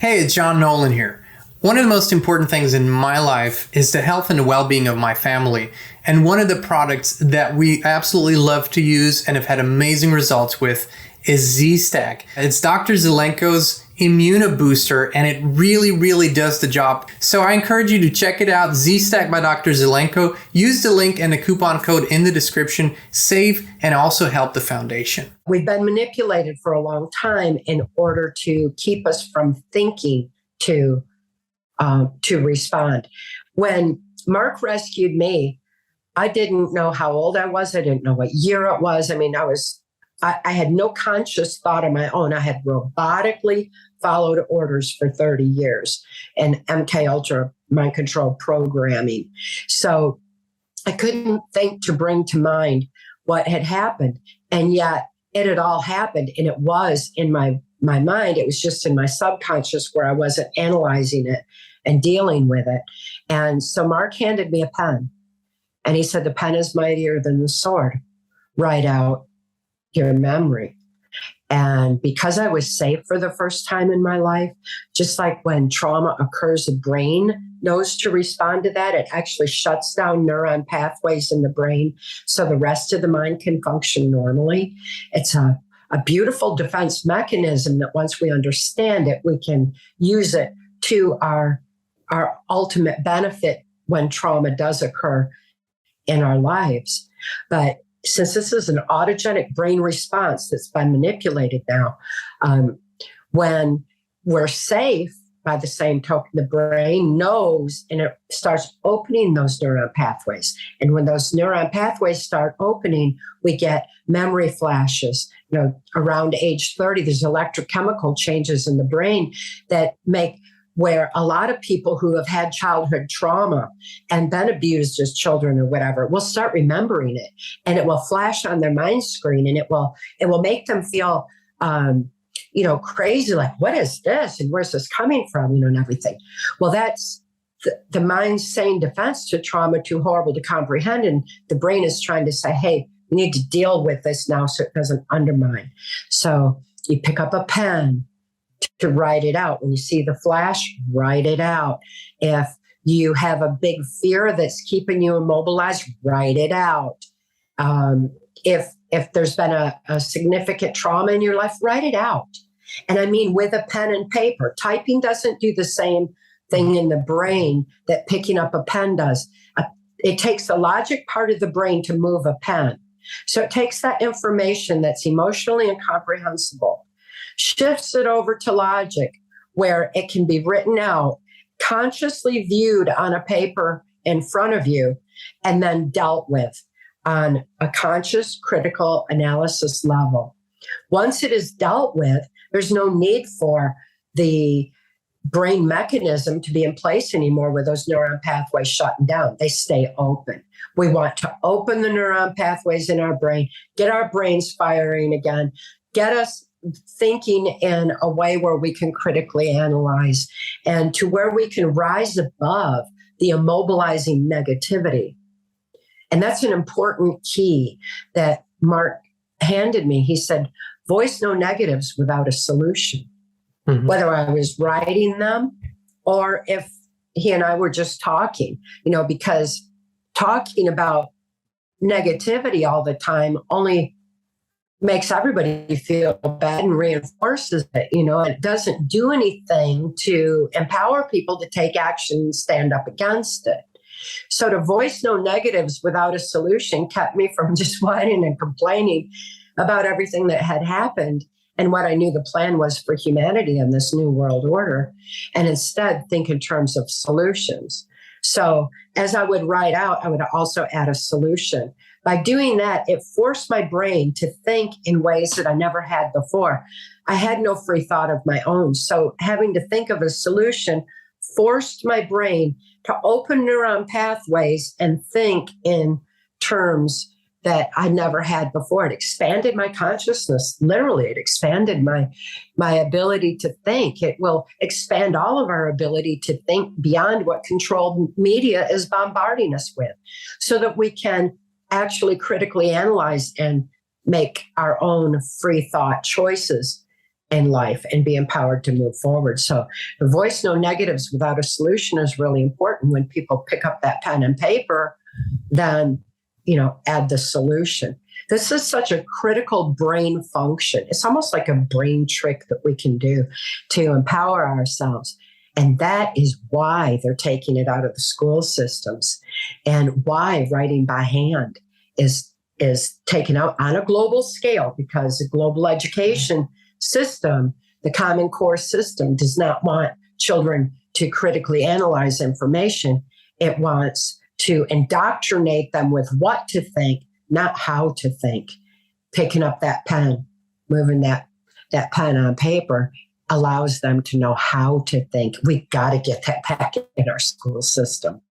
Hey, it's John Nolan here. One of the most important things in my life is the health and well-being of my family. And one of the products that we absolutely love to use and have had amazing results with is Z-Stack. It's Dr. Zelenko's Immunobooster, and it really does the job. So I encourage you to check it out, Z-Stack by Dr. Zelenko. Use the link and the coupon code in the description. Save and also help the foundation. We've been manipulated for a long time in order to keep us from thinking to respond. When Mark rescued me, I didn't know how old I was. I didn't know what year it was. I mean, I had no conscious thought of my own. I had robotically followed orders for 30 years and MK Ultra mind control programming. So I couldn't think to bring to mind what had happened. And yet it had all happened. And it was in my mind. It was just in my subconscious where I wasn't analyzing it and dealing with it. And so Mark handed me a pen and he said, the pen is mightier than the sword. Write out your memory. And because I was safe for the first time in my life, just like when trauma occurs, the brain knows to respond to that. It actually shuts down neuron pathways in the brain so the rest of the mind can function normally. It's a beautiful defense mechanism that once we understand it, we can use it to our ultimate benefit when trauma does occur in our lives. But since this is an autogenic brain response that's been manipulated now, when we're safe, by the same token, the brain knows and it starts opening those neuron pathways. And when those neuron pathways start opening, we get memory flashes. You know, around age 30, there's electrochemical changes in the brain that make where a lot of people who have had childhood trauma and been abused as children or whatever will start remembering it, and it will flash on their mind screen, and it will make them feel, crazy, like, what is this? And where's this coming from? And everything. Well, that's the mind's saying defense to trauma too horrible to comprehend. And the brain is trying to say, hey, we need to deal with this now so it doesn't undermine. So you pick up a pen to write it out. When you see the flash, write it out. If you have a big fear that's keeping you immobilized, write it out. If there's been a significant trauma in your life, write it out. And I mean, with a pen and paper. Typing doesn't do the same thing in the brain that picking up a pen does. It takes the logic part of the brain to move a pen. So it takes that information that's emotionally incomprehensible, shifts it over to logic, where it can be written out, consciously viewed on a paper in front of you, and then dealt with on a conscious critical analysis level. Once it is dealt with, there's no need for the brain mechanism to be in place anymore where those neuron pathways shutting down. They stay open. We want to open the neuron pathways in our brain, get our brains firing again, get us thinking in a way where we can critically analyze and to where we can rise above the immobilizing negativity. And that's an important key that Mark handed me. He said, voice no negatives without a solution. Mm-hmm. Whether I was writing them or if he and I were just talking, because talking about negativity all the time only makes everybody feel bad and reinforces it. It doesn't do anything to empower people to take action and stand up against it. So to voice no negatives without a solution kept me from just whining and complaining about everything that had happened and what I knew the plan was for humanity in this new world order, and instead think in terms of solutions. So as I would write out, I would also add a solution. By doing that, it forced my brain to think in ways that I never had before. I had no free thought of my own. So having to think of a solution forced my brain to open neuron pathways and think in terms that I never had before. It expanded my consciousness. Literally, it expanded my ability to think. It will expand all of our ability to think beyond what controlled media is bombarding us with, so that we can actually critically analyze and make our own free thought choices in life and be empowered to move forward. So the voice no negatives without a solution is really important. When people pick up that pen and paper, then, add the solution. This is such a critical brain function. It's almost like a brain trick that we can do to empower ourselves. And that is why they're taking it out of the school systems, and why writing by hand is taken out on a global scale, because the global education system, the Common Core system, does not want children to critically analyze information. It wants to indoctrinate them with what to think, not how to think. Picking up that pen, moving that pen on paper allows them to know how to think. We got to get that back in our school system.